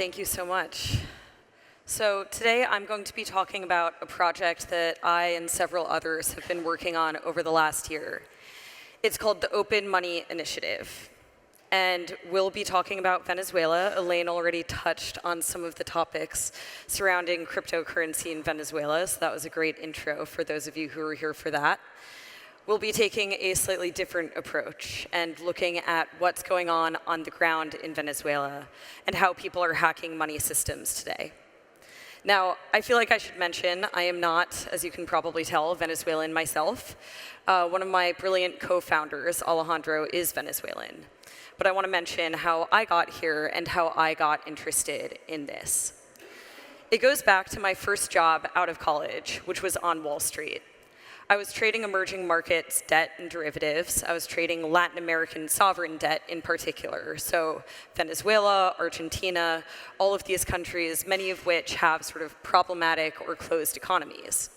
Thank you so much. So today I'm going to be talking about a project that I and several others have been working on over the last year. It's called the Open Money Initiative. And we'll be talking about Venezuela. Elaine already touched on some of the topics surrounding cryptocurrency in Venezuela, so that was a great intro for those of you who are here for that. We'll be taking a slightly different approach and looking at what's going on the ground in Venezuela and how people are hacking money systems today. Now, I feel like I should mention, I am not, as you can probably tell, Venezuelan myself. One of my brilliant co-founders, Alejandro, is Venezuelan. But I want to mention how I got here and how I got interested in this. It goes back to my first job out of college, which was on Wall Street. I was trading emerging markets, debt, and derivatives. I was trading Latin American sovereign debt in particular. So Venezuela, Argentina, all of these countries, many of which have sort of problematic or closed economies.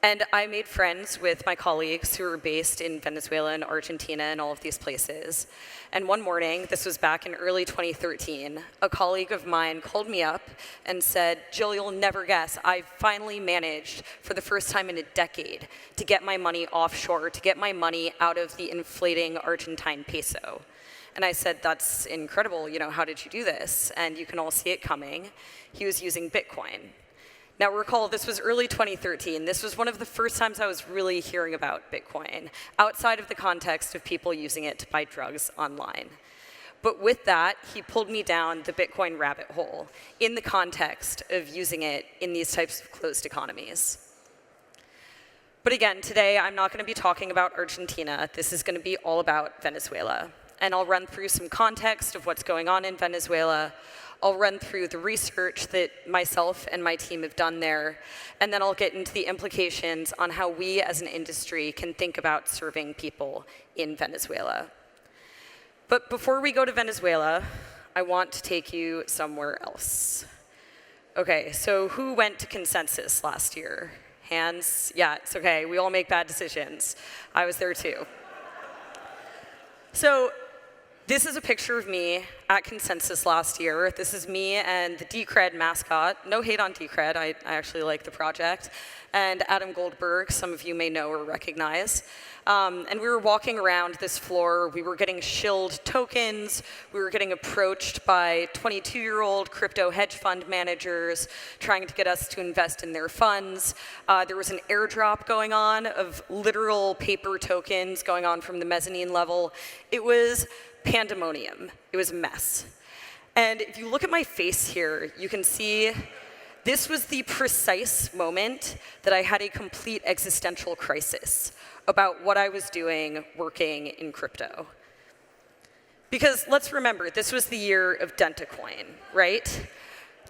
And I made friends with my colleagues who were based in Venezuela and Argentina and all of these places. And one morning, this was back in early 2013, a colleague of mine called me up and said, "Jill, you'll never guess, I finally managed for the first time in a decade to get my money offshore, to get my money out of the inflating Argentine peso." And I said, "That's incredible, how did you do this?" And you can all see it coming. He was using Bitcoin. Now recall, this was early 2013. This was one of the first times I was really hearing about Bitcoin, outside of the context of people using it to buy drugs online. But with that, he pulled me down the Bitcoin rabbit hole in the context of using it in these types of closed economies. But again, today I'm not going to be talking about Argentina. This is going to be all about Venezuela. And I'll run through some context of what's going on in Venezuela. I'll run through the research that myself and my team have done there, and then I'll get into the implications on how we as an industry can think about serving people in Venezuela. But before we go to Venezuela, I want to take you somewhere else. Okay, so who went to Consensus last year? Hands? Yeah, it's okay. We all make bad decisions. I was there too. So this is a picture of me at Consensus last year. This is me and the Decred mascot. No hate on Decred, I actually like the project. And Adam Goldberg, some of you may know or recognize. And we were walking around this floor. We were getting shilled tokens. We were getting approached by 22-year-old crypto hedge fund managers trying to get us to invest in their funds. There was an airdrop going on of literal paper tokens going on from the mezzanine level. It was pandemonium. It was a mess. And if you look at my face here, you can see this was the precise moment that I had a complete existential crisis about what I was doing working in crypto. Because let's remember, this was the year of Litecoin, right?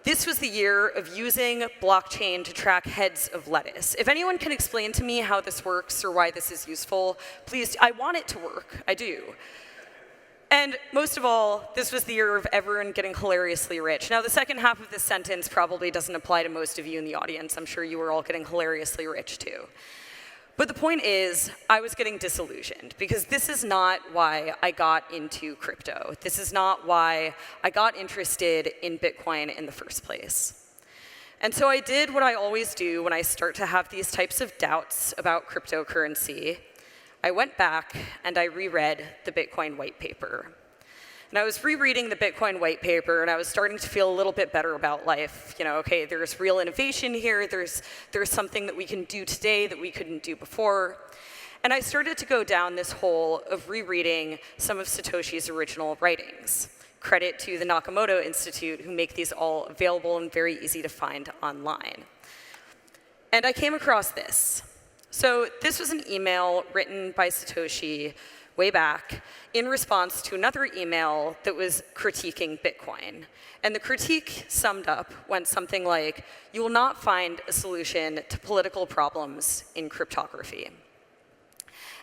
This was the year of using blockchain to track heads of lettuce. If anyone can explain to me how this works or why this is useful, please, I want it to work, I do. And most of all, this was the year of everyone getting hilariously rich. Now, the second half of this sentence probably doesn't apply to most of you in the audience. I'm sure you were all getting hilariously rich, too. But the point is, I was getting disillusioned, because this is not why I got into crypto. This is not why I got interested in Bitcoin in the first place. And so I did what I always do when I start to have these types of doubts about cryptocurrency. I went back and I reread the Bitcoin white paper. And I was rereading the Bitcoin white paper, and I was starting to feel a little bit better about life. Okay, there's real innovation here. There's something that we can do today that we couldn't do before. And I started to go down this hole of rereading some of Satoshi's original writings. Credit to the Nakamoto Institute, who make these all available and very easy to find online. And I came across this. So this was an email written by Satoshi way back in response to another email that was critiquing Bitcoin. And the critique summed up went something like, "You will not find a solution to political problems in cryptography."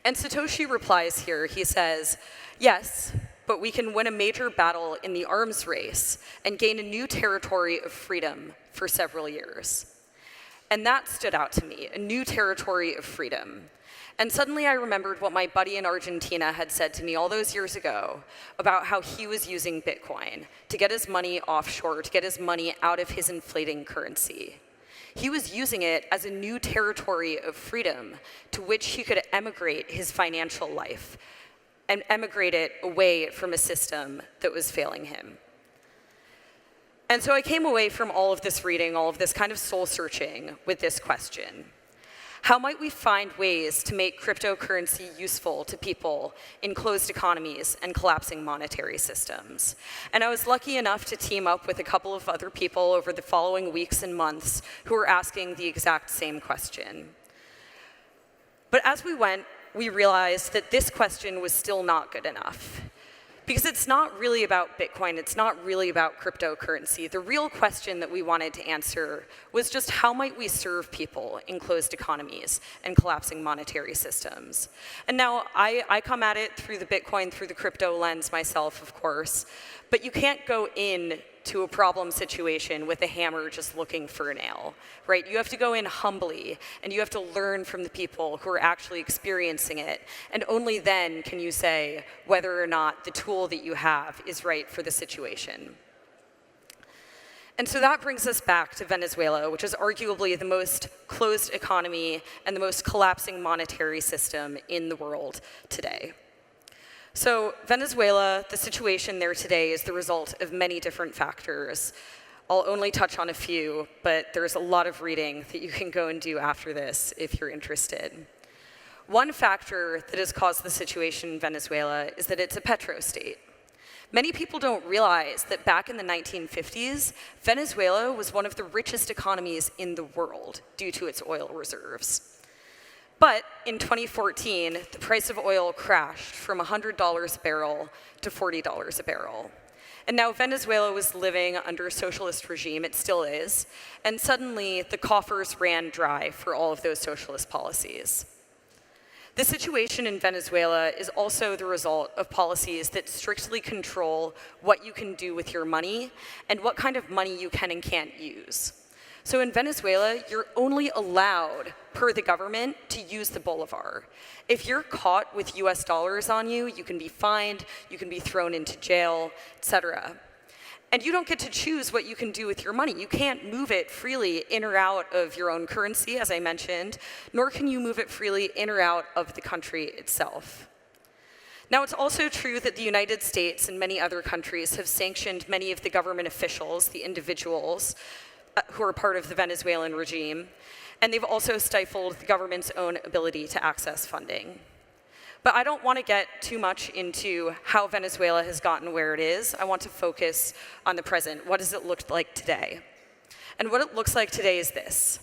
And Satoshi replies here. He says, "Yes, but we can win a major battle in the arms race and gain a new territory of freedom for several years." And that stood out to me, a new territory of freedom. And suddenly I remembered what my buddy in Argentina had said to me all those years ago about how he was using Bitcoin to get his money offshore, to get his money out of his inflating currency. He was using it as a new territory of freedom to which he could emigrate his financial life and emigrate it away from a system that was failing him. And so I came away from all of this reading, all of this kind of soul searching with this question. How might we find ways to make cryptocurrency useful to people in closed economies and collapsing monetary systems? And I was lucky enough to team up with a couple of other people over the following weeks and months who were asking the exact same question. But as we went, we realized that this question was still not good enough. Because it's not really about Bitcoin, it's not really about cryptocurrency. The real question that we wanted to answer was just how might we serve people in closed economies and collapsing monetary systems? And now I come at it through the Bitcoin, through the crypto lens myself, of course, but you can't go in to a problem situation with a hammer just looking for a nail, right? You have to go in humbly, and you have to learn from the people who are actually experiencing it, and only then can you say whether or not the tool that you have is right for the situation. And so that brings us back to Venezuela, which is arguably the most closed economy and the most collapsing monetary system in the world today. So Venezuela, the situation there today is the result of many different factors. I'll only touch on a few, but there's a lot of reading that you can go and do after this if you're interested. One factor that has caused the situation in Venezuela is that it's a petrostate. Many people don't realize that back in the 1950s, Venezuela was one of the richest economies in the world due to its oil reserves. But in 2014, the price of oil crashed from $100 a barrel to $40 a barrel. And now Venezuela was living under a socialist regime, it still is, and suddenly the coffers ran dry for all of those socialist policies. The situation in Venezuela is also the result of policies that strictly control what you can do with your money and what kind of money you can and can't use. So in Venezuela, you're only allowed, per the government, to use the bolivar. If you're caught with US dollars on you, you can be fined, you can be thrown into jail, etc. And you don't get to choose what you can do with your money. You can't move it freely in or out of your own currency, as I mentioned, nor can you move it freely in or out of the country itself. Now, it's also true that the United States and many other countries have sanctioned many of the government officials, the individuals, who are part of the Venezuelan regime, and they've also stifled the government's own ability to access funding. But I don't want to get too much into how Venezuela has gotten where it is. I want to focus on the present. What does it look like today? And what it looks like today is this.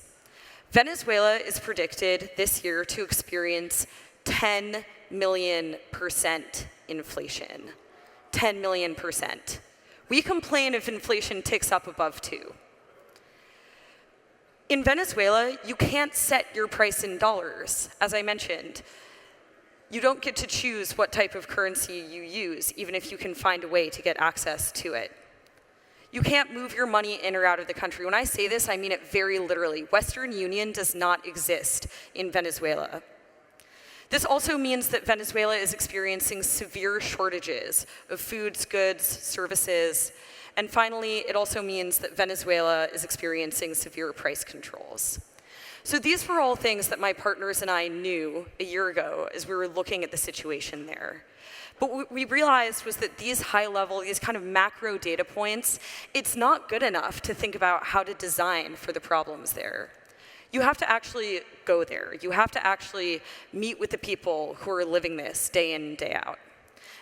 Venezuela is predicted this year to experience 10 million% inflation. 10 million%. We complain if inflation ticks up above 2. In Venezuela, you can't set your price in dollars, as I mentioned. You don't get to choose what type of currency you use, even if you can find a way to get access to it. You can't move your money in or out of the country. When I say this, I mean it very literally. Western Union does not exist in Venezuela. This also means that Venezuela is experiencing severe shortages of foods, goods, services. And finally, it also means that Venezuela is experiencing severe price controls. So these were all things that my partners and I knew a year ago as we were looking at the situation there. But what we realized was that these high-level, these kind of macro data points, it's not good enough to think about how to design for the problems there. You have to actually go there. You have to actually meet with the people who are living this day in, day out.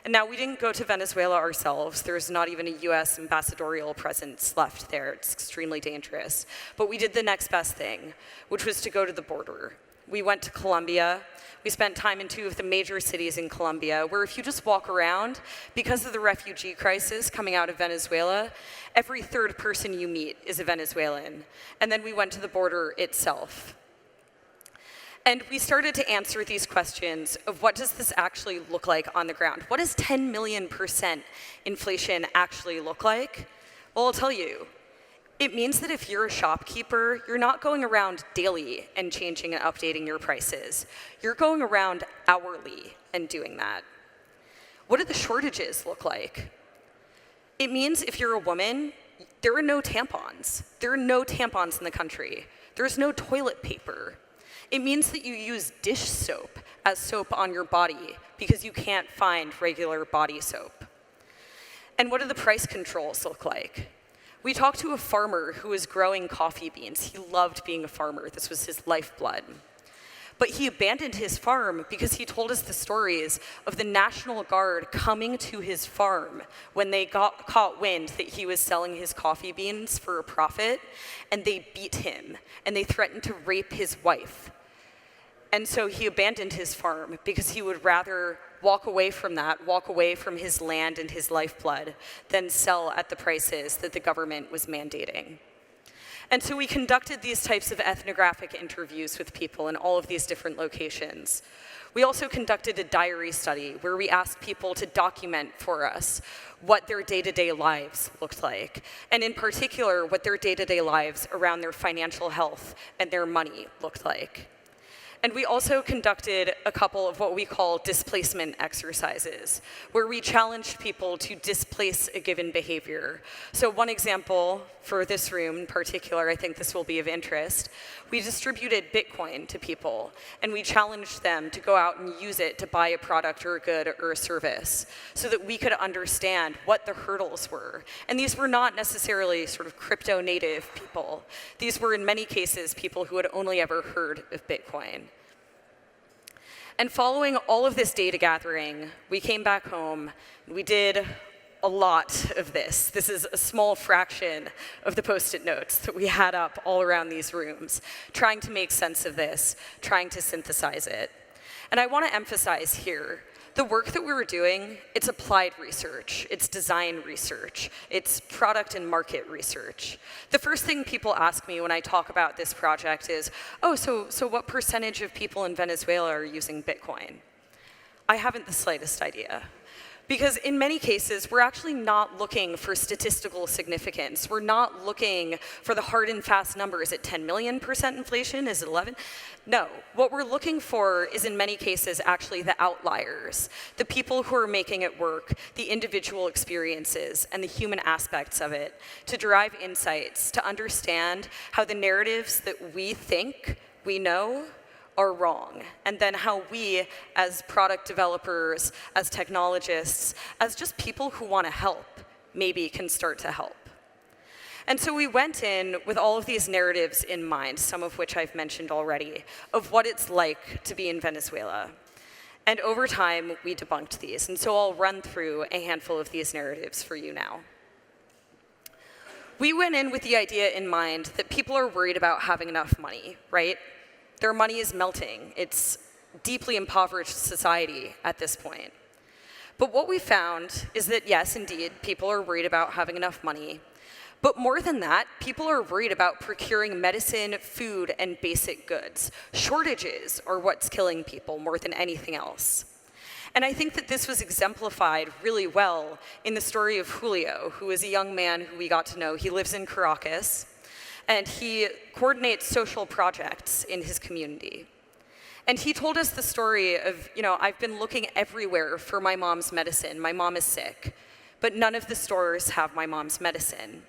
And now, we didn't go to Venezuela ourselves. There's not even a US ambassadorial presence left there. It's extremely dangerous. But we did the next best thing, which was to go to the border. We went to Colombia. We spent time in 2 of the major cities in Colombia, where if you just walk around, because of the refugee crisis coming out of Venezuela, every 3rd person you meet is a Venezuelan. And then we went to the border itself. And we started to answer these questions of what does this actually look like on the ground? What does 10 million% inflation actually look like? Well, I'll tell you. It means that if you're a shopkeeper, you're not going around daily and changing and updating your prices. You're going around hourly and doing that. What do the shortages look like? It means if you're a woman, there are no tampons. There are no tampons in the country. There's no toilet paper. It means that you use dish soap as soap on your body because you can't find regular body soap. And what do the price controls look like? We talked to a farmer who was growing coffee beans. He loved being a farmer. This was his lifeblood. But he abandoned his farm because he told us the stories of the National Guard coming to his farm when they caught wind that he was selling his coffee beans for a profit, and they beat him, and they threatened to rape his wife. And so he abandoned his farm because he would rather walk away from that, walk away from his land and his lifeblood, than sell at the prices that the government was mandating. And so we conducted these types of ethnographic interviews with people in all of these different locations. We also conducted a diary study where we asked people to document for us what their day-to-day lives looked like, and in particular, what their day-to-day lives around their financial health and their money looked like. And we also conducted a couple of what we call displacement exercises, where we challenged people to displace a given behavior. So one example for this room in particular, I think this will be of interest, we distributed Bitcoin to people, and we challenged them to go out and use it to buy a product or a good or a service, so that we could understand what the hurdles were. And these were not necessarily sort of crypto-native people. These were, in many cases, people who had only ever heard of Bitcoin. And following all of this data gathering, we came back home, and we did a lot of this. This is a small fraction of the Post-it notes that we had up all around these rooms, trying to make sense of this, trying to synthesize it. And I want to emphasize here, the work that we were doing, it's applied research, it's design research, it's product and market research. The first thing people ask me when I talk about this project is, oh, so what percentage of people in Venezuela are using Bitcoin? I haven't the slightest idea. Because in many cases, we're actually not looking for statistical significance. We're not looking for the hard and fast numbers at 10 million % inflation, is it 11? No, what we're looking for is in many cases actually the outliers, the people who are making it work, the individual experiences, and the human aspects of it, to derive insights, to understand how the narratives that we think we know are wrong, and then how we, as product developers, as technologists, as just people who want to help, maybe can start to help. And so we went in with all of these narratives in mind, some of which I've mentioned already, of what it's like to be in Venezuela. And over time, we debunked these. And so I'll run through a handful of these narratives for you now. We went in with the idea in mind that people are worried about having enough money, right? Their money is melting. It's deeply impoverished society at this point. But what we found is that, yes, indeed, people are worried about having enough money. But more than that, people are worried about procuring medicine, food, and basic goods. Shortages are what's killing people more than anything else. And I think that this was exemplified really well in the story of Julio, who is a young man who we got to know. He lives in Caracas, and he coordinates social projects in his community. And he told us the story of, I've been looking everywhere for my mom's medicine. My mom is sick, but none of the stores have my mom's medicine.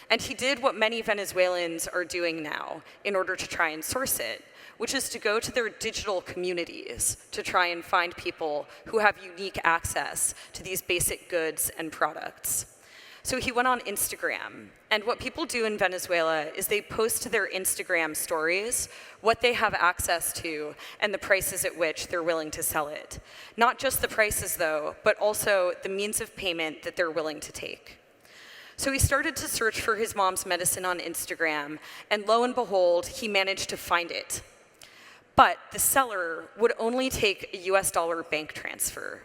And he did what many Venezuelans are doing now in order to try and source it, which is to go to their digital communities to try and find people who have unique access to these basic goods and products. So he went on Instagram, and what people do in Venezuela is they post to their Instagram stories what they have access to and the prices at which they're willing to sell it. Not just the prices, though, but also the means of payment that they're willing to take. So he started to search for his mom's medicine on Instagram, and lo and behold, he managed to find it. But the seller would only take a US dollar bank transfer.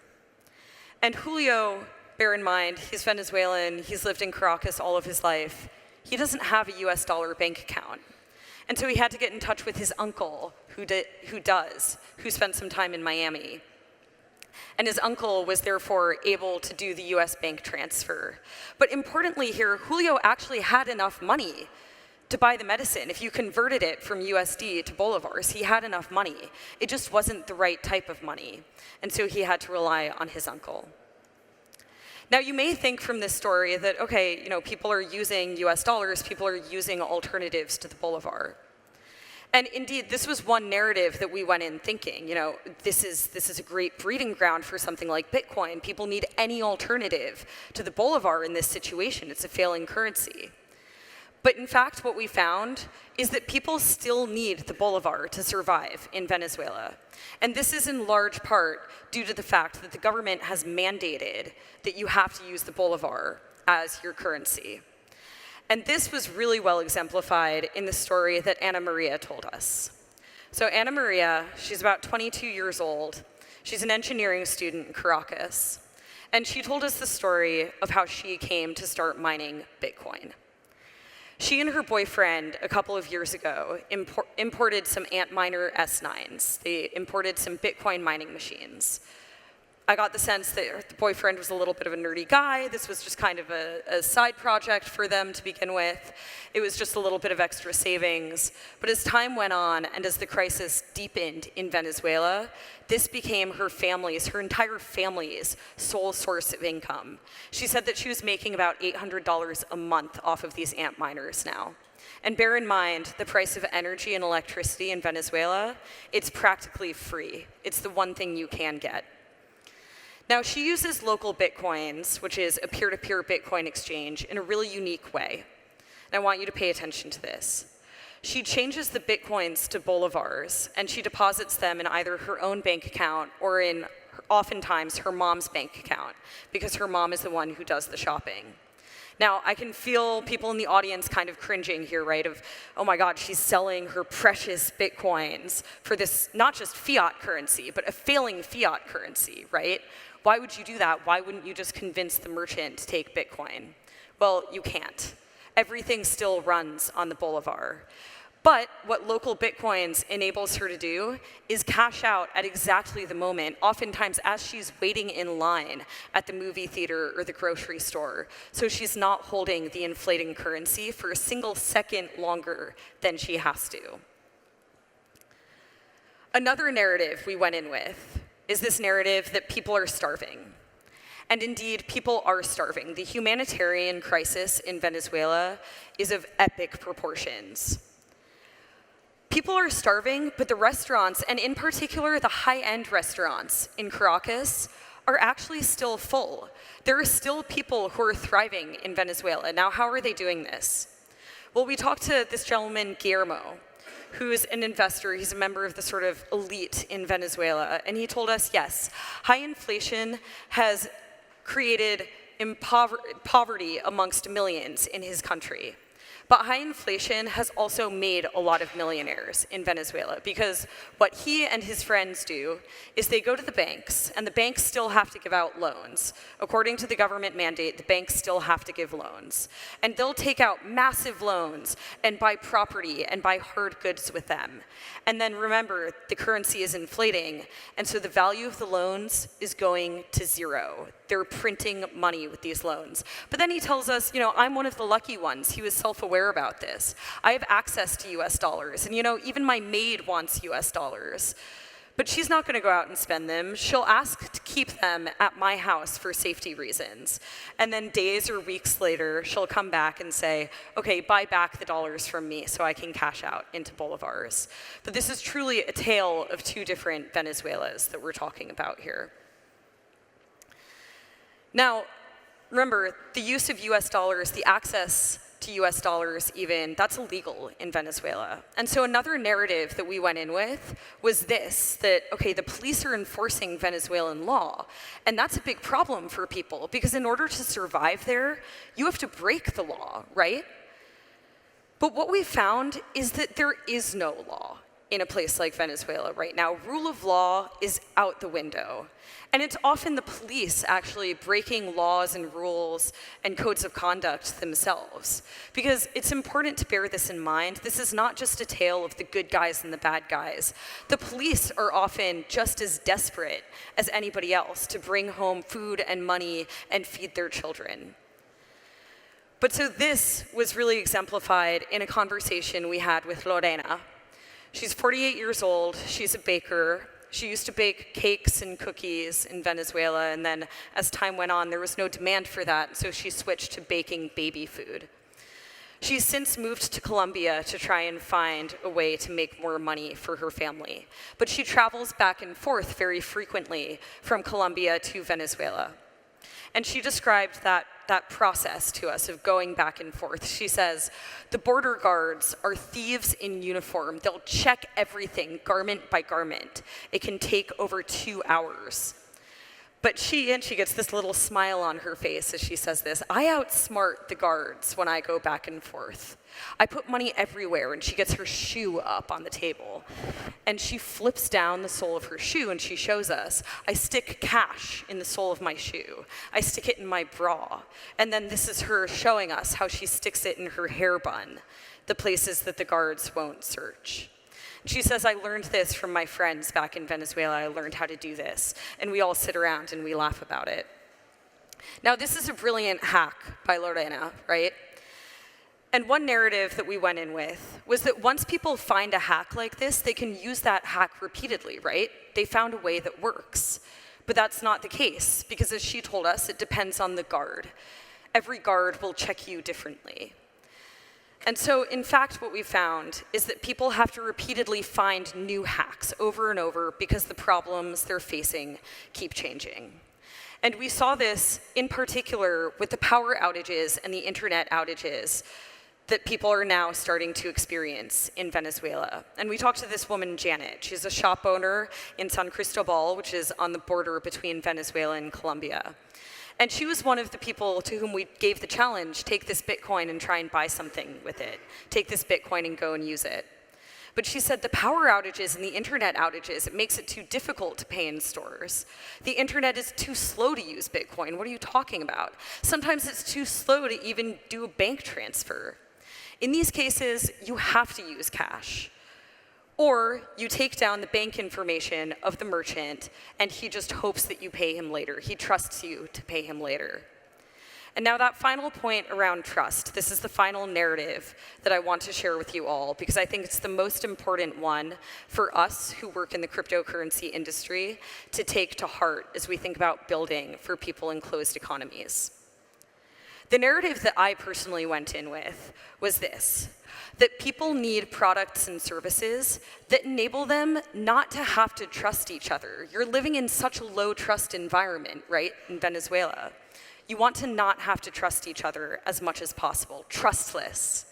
And Julio, bear in mind, he's Venezuelan, he's lived in Caracas all of his life. He doesn't have a US dollar bank account. And so he had to get in touch with his uncle, who does, who spent some time in Miami. And his uncle was therefore able to do the US bank transfer. But importantly here, Julio actually had enough money to buy the medicine. If you converted it from USD to bolivars, he had enough money. It just wasn't the right type of money. And so he had to rely on his uncle. Now you may think from this story that, okay, people are using US dollars, people are using alternatives to the bolivar. And indeed, this was one narrative that we went in thinking, this is a great breeding ground for something like Bitcoin. People need any alternative to the bolivar in this situation. It's a failing currency. But in fact, what we found is that people still need the bolivar to survive in Venezuela. And this is in large part due to the fact that the government has mandated that you have to use the bolivar as your currency. And this was really well exemplified in the story that Ana Maria told us. So Ana Maria, she's about 22 years old. She's an engineering student in Caracas. And she told us the story of how she came to start mining Bitcoin. She and her boyfriend, a couple of years ago, imported some Antminer S9s. They imported some Bitcoin mining machines. I got the sense that the boyfriend was a little bit of a nerdy guy. This was just kind of a side project for them to begin with. It was just a little bit of extra savings. But as time went on and as the crisis deepened in Venezuela, this became her entire family's sole source of income. She said that she was making about $800 a month off of these Antminers now. And bear in mind, the price of energy and electricity in Venezuela, it's practically free. It's the one thing you can get. Now, she uses local Bitcoins, which is a peer-to-peer Bitcoin exchange, in a really unique way. And I want you to pay attention to this. She changes the Bitcoins to bolivars, and she deposits them in either her own bank account or in, oftentimes, her mom's bank account, because her mom is the one who does the shopping. Now, I can feel people in the audience kind of cringing here, right, of, oh my God, she's selling her precious Bitcoins for this, not just fiat currency, but a failing fiat currency, right? Why would you do that? Why wouldn't you just convince the merchant to take Bitcoin? Well, you can't. Everything still runs on the bolivar. But what local Bitcoins enables her to do is cash out at exactly the moment, oftentimes as she's waiting in line at the movie theater or the grocery store. So she's not holding the inflating currency for a single second longer than she has to. Another narrative we went in with is this narrative that people are starving. And indeed, people are starving. The humanitarian crisis in Venezuela is of epic proportions. People are starving, but the restaurants, and in particular the high-end restaurants in Caracas, are actually still full. There are still people who are thriving in Venezuela. Now, how are they doing this? Well, we talked to this gentleman, Guillermo, who is an investor. He's a member of the sort of elite in Venezuela. And he told us, yes, high inflation has created poverty amongst millions in his country. But high inflation has also made a lot of millionaires in Venezuela, because what he and his friends do is they go to the banks, and the banks still have to give out loans. According to the government mandate, the banks still have to give loans. And they'll take out massive loans and buy property and buy hard goods with them. And then remember, the currency is inflating, and so the value of the loans is going to zero. They're printing money with these loans. But then he tells us, I'm one of the lucky ones. He was self-aware about this. I have access to US dollars, and even my maid wants US dollars. But she's not gonna go out and spend them. She'll ask to keep them at my house for safety reasons. And then days or weeks later, she'll come back and say, okay, buy back the dollars from me so I can cash out into bolivars. But this is truly a tale of two different Venezuelas that we're talking about here. Now, remember, the use of US dollars, the access to US dollars even, that's illegal in Venezuela. And so another narrative that we went in with was this, that, okay, the police are enforcing Venezuelan law. And that's a big problem for people, because in order to survive there, you have to break the law, right? But what we found is that there is no law in a place like Venezuela right now. Rule of law is out the window. And it's often the police actually breaking laws and rules and codes of conduct themselves. Because it's important to bear this in mind. This is not just a tale of the good guys and the bad guys. The police are often just as desperate as anybody else to bring home food and money and feed their children. But so this was really exemplified in a conversation we had with Lorena. She's 48 years old, she's a baker. She used to bake cakes and cookies in Venezuela, and then as time went on, there was no demand for that, so she switched to baking baby food. She's since moved to Colombia to try and find a way to make more money for her family. But she travels back and forth very frequently from Colombia to Venezuela. And she described that process to us of going back and forth. She says, the border guards are thieves in uniform. They'll check everything, garment by garment. It can take over 2 hours. But she gets this little smile on her face as she says this, I outsmart the guards when I go back and forth. I put money everywhere, and she gets her shoe up on the table. And she flips down the sole of her shoe, and she shows us, I stick cash in the sole of my shoe. I stick it in my bra. And then this is her showing us how she sticks it in her hair bun, the places that the guards won't search. She says, I learned this from my friends back in Venezuela. I learned how to do this. And we all sit around and we laugh about it. Now, this is a brilliant hack by Lorena, right? And one narrative that we went in with was that once people find a hack like this, they can use that hack repeatedly, right? They found a way that works. But that's not the case, because as she told us, it depends on the guard. Every guard will check you differently. And so, in fact, what we found is that people have to repeatedly find new hacks over and over because the problems they're facing keep changing. And we saw this in particular with the power outages and the internet outages that people are now starting to experience in Venezuela. And we talked to this woman, Janet. She's a shop owner in San Cristobal, which is on the border between Venezuela and Colombia. And she was one of the people to whom we gave the challenge, take this Bitcoin and try and buy something with it. Take this Bitcoin and go and use it. But she said the power outages and the internet outages, it makes it too difficult to pay in stores. The internet is too slow to use Bitcoin. What are you talking about? Sometimes it's too slow to even do a bank transfer. In these cases, you have to use cash. Or you take down the bank information of the merchant, and he just hopes that you pay him later. He trusts you to pay him later. And now that final point around trust, this is the final narrative that I want to share with you all, because I think it's the most important one for us who work in the cryptocurrency industry to take to heart as we think about building for people in closed economies. The narrative that I personally went in with was this, that people need products and services that enable them not to have to trust each other. You're living in such a low trust environment, right, in Venezuela. You want to not have to trust each other as much as possible, trustless.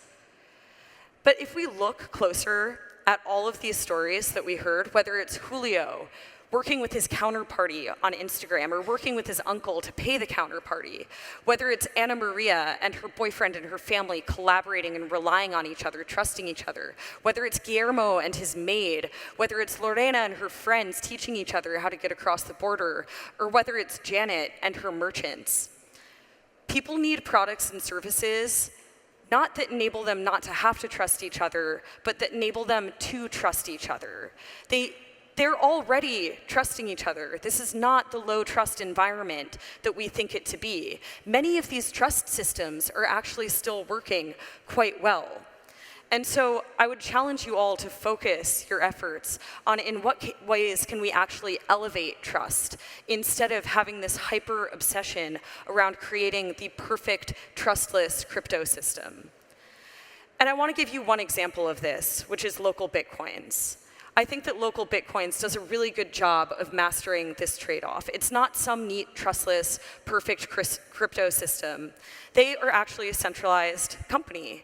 But if we look closer at all of these stories that we heard, whether it's Julio working with his counterparty on Instagram or working with his uncle to pay the counterparty, whether it's Ana Maria and her boyfriend and her family collaborating and relying on each other, trusting each other, whether it's Guillermo and his maid, whether it's Lorena and her friends teaching each other how to get across the border, or whether it's Janet and her merchants. People need products and services not that enable them not to have to trust each other, but that enable them to trust each other. They're already trusting each other. This is not the low trust environment that we think it to be. Many of these trust systems are actually still working quite well. And so I would challenge you all to focus your efforts on in what ways can we actually elevate trust instead of having this hyper obsession around creating the perfect trustless crypto system. And I want to give you one example of this, which is local Bitcoins. I think that local Bitcoins does a really good job of mastering this trade-off. It's not some neat, trustless, perfect crypto system. They are actually a centralized company.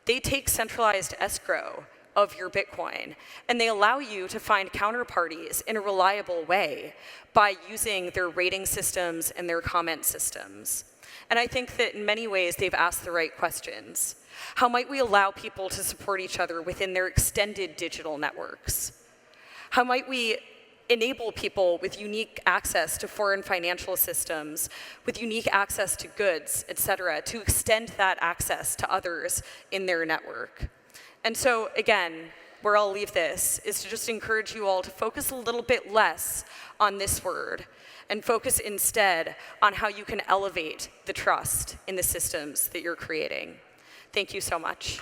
They take centralized escrow of your Bitcoin. And they allow you to find counterparties in a reliable way by using their rating systems and their comment systems. And I think that in many ways, they've asked the right questions. How might we allow people to support each other within their extended digital networks? How might we enable people with unique access to foreign financial systems, with unique access to goods, et cetera, to extend that access to others in their network? And so, again, where I'll leave this is to just encourage you all to focus a little bit less on this word and focus instead on how you can elevate the trust in the systems that you're creating. Thank you so much.